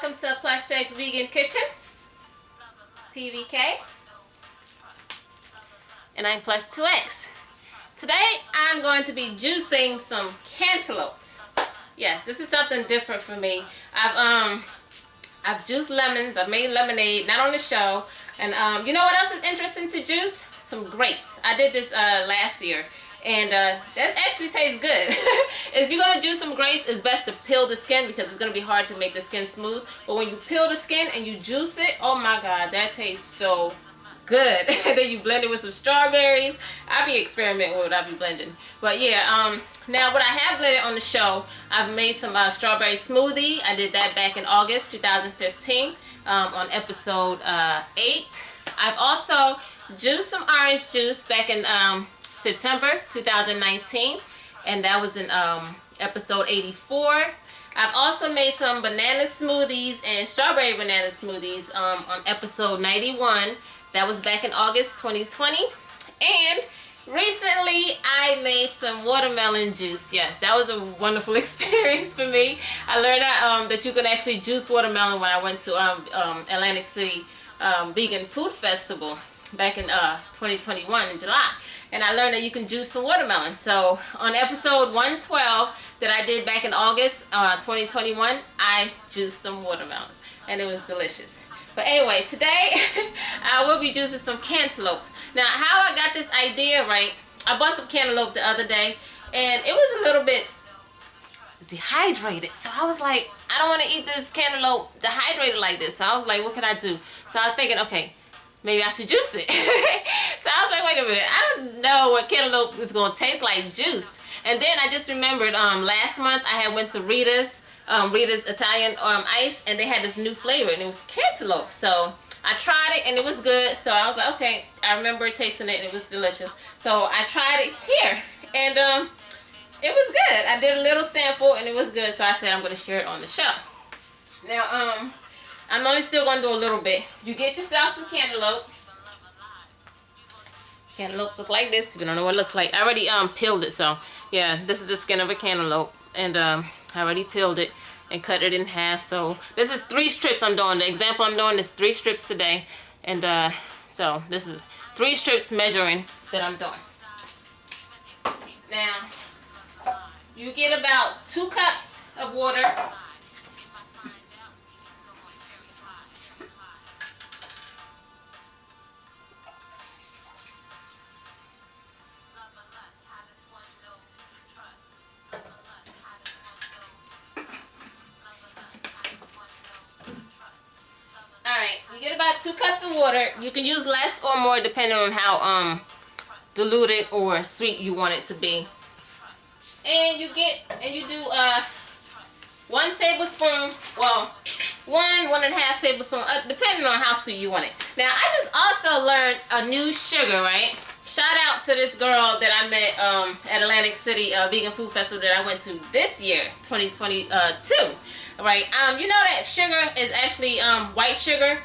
welcome to Plush2x's Vegan Kitchen-PVK. And I'm Plush2x. Today I'm going to be juicing some cantaloupes. Yes, this is something different for me. I've juiced lemons, I've made lemonade, not on the show. And you know what else is interesting to juice? Some grapes. I did this last year. And that actually tastes good. If you're going to juice some grapes, it's best to peel the skin because it's going to be hard to make the skin smooth. But when you peel the skin and you juice it, oh my god, that tastes so good. Then you blend it with some strawberries. I'll be experimenting with what I'll be blending. But yeah, now what I have blended on the show, I've made some strawberry smoothie. I did that back in August 2015 on episode 8. I've also juiced some orange juice back in September 2019, and that was in episode 84. I've also made some banana smoothies and strawberry banana smoothies on episode 91. That was back in August 2020. And recently I made some watermelon juice. Yes, that was a wonderful experience for me. I learned that you can actually juice watermelon when I went to Atlantic City Vegan Food Festival back in 2021 in July. And I learned that you can juice some watermelon. So on episode 112 that I did back in August 2021, I juiced some watermelons. And it was delicious. But anyway, today I will be juicing some cantaloupes. Now, how I got this idea right, I bought some cantaloupe the other day, and it was a little bit dehydrated. So I was like, I don't want to eat this cantaloupe dehydrated like this. So I was like, what can I do? So I was thinking, okay, maybe I should juice it. So I was like, wait a minute, I don't know what cantaloupe is going to taste like juiced. And then I just remembered last month I had went to Rita's Italian Ice, and they had this new flavor, and it was cantaloupe. So I tried it, and it was good. So I was like, okay, I remember tasting it, and it was delicious. So I tried it here, and it was good. I did a little sample, and it was good. So I said I'm going to share it on the show. Now, I'm only still going to do a little bit. You get yourself some cantaloupe. Cantaloupes look like this. If you don't know what it looks like, I already peeled it. So yeah, this is the skin of a cantaloupe, and I already peeled it and cut it in half. So this is 3 strips I'm doing. The example I'm doing is 3 strips today, and so this is 3 strips measuring that I'm doing. Now you get about 2 cups of water. You get about 2 cups of water. You can use less or more depending on how diluted or sweet you want it to be. And you do 1 tablespoon, well, 1.5 tablespoon, depending on how sweet you want it. Now I just also learned a new sugar, right? Shout out to this girl that I met at Atlantic City Vegan Food Festival that I went to this year, 2022. Right? You know that sugar is actually white sugar.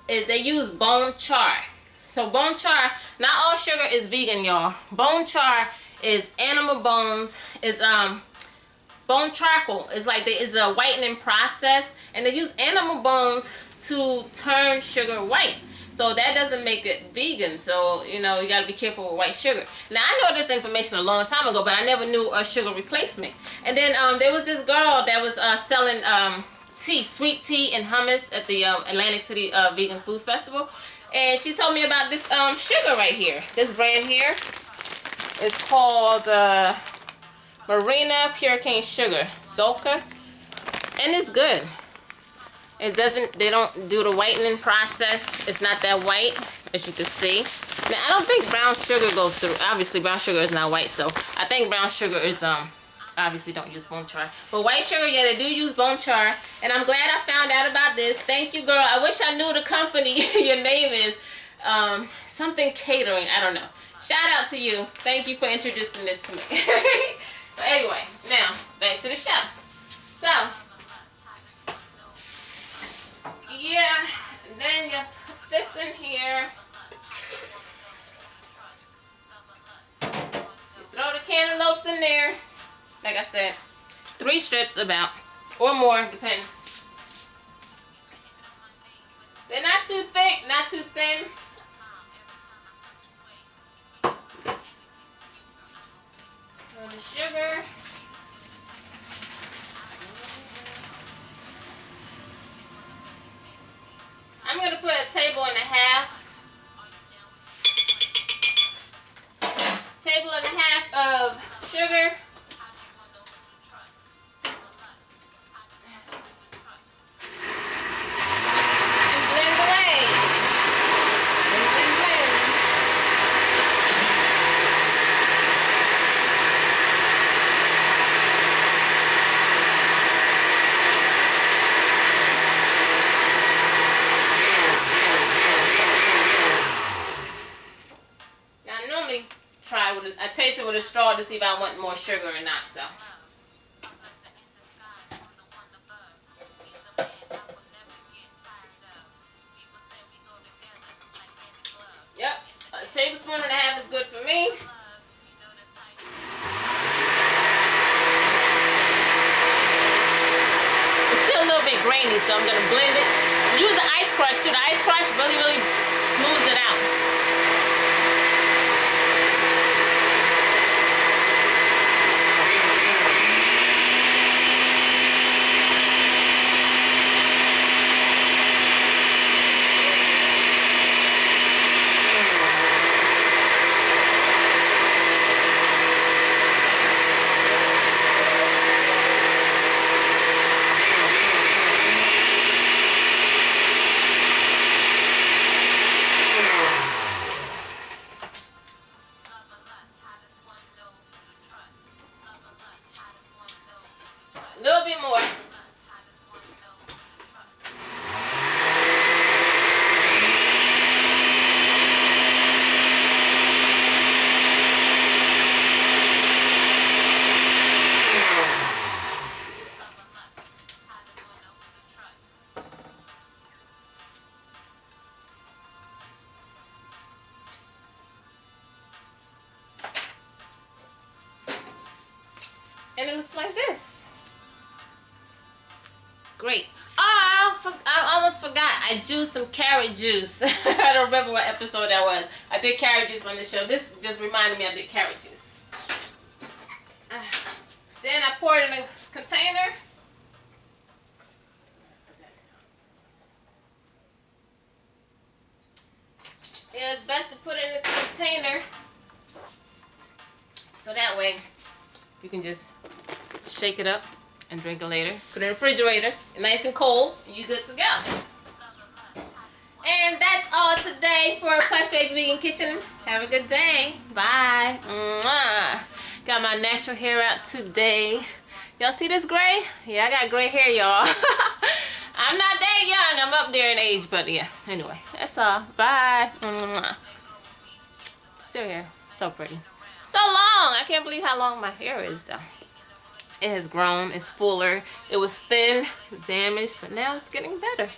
They use bone char. So bone char, not all sugar is vegan, y'all. Bone char is animal bones. Is bone charcoal. It's like it's a whitening process, and they use animal bones to turn sugar white. So that doesn't make it vegan. So, you know, you got to be careful with white sugar. Now, I know this information a long time ago, but I never knew a sugar replacement. And then there was this girl that was selling tea, sweet tea and hummus at the Atlantic City Vegan Food Festival. And she told me about this sugar right here. This brand here is called Marina Pure Cane Sugar, Sulca. And it's good. It doesn't, they don't do the whitening process. It's not that white, as you can see. Now, I don't think brown sugar goes through. Obviously, brown sugar is not white, so I think brown sugar is, obviously don't use bone char. But white sugar, yeah, they do use bone char. And I'm glad I found out about this. Thank you, girl. I wish I knew the company your name is. Something catering, I don't know. Shout out to you. Thank you for introducing this to me. But anyway, now, back to the show. So, yeah, then you put this in here. You throw the cantaloupes in there. Like I said, 3 strips about, or more, depending. They're not too thick, not too thin. A little sugar. I'm going to put a tablespoon and a half of sugar. And blend away. Blend, blend, blend. Now I normally I taste it with a straw to see if I want more sugar or not, so. Yep, a tablespoon and a half is good for me. It's still a little bit grainy, so I'm gonna blend it. Use the ice crush too. The ice crush really smooths it out. A little bit more. And it looks like this. Great. Oh, I almost forgot. I juiced some carrot juice. I don't remember what episode that was. I did carrot juice on this show. This just reminded me I did carrot juice. Then I poured it in a container. Yeah, it's best to put it in a container. So that way you can just shake it up and drink it later. Put it in the refrigerator, nice and cold, and you're good to go. And that's all today for Plush2x's Vegan Kitchen. Have a good day. Bye. Mwah. Got my natural hair out today. Y'all see this gray? Yeah, I got gray hair, y'all. I'm not that young. I'm up there in age, but yeah. Anyway, that's all. Bye. Mwah. Still here. So pretty. So long. I can't believe how long my hair is, though. It has grown. It's fuller. It was thin, damaged, but now it's getting better.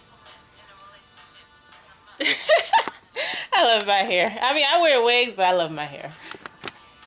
I love my hair. I mean, I wear wigs, but I love my hair.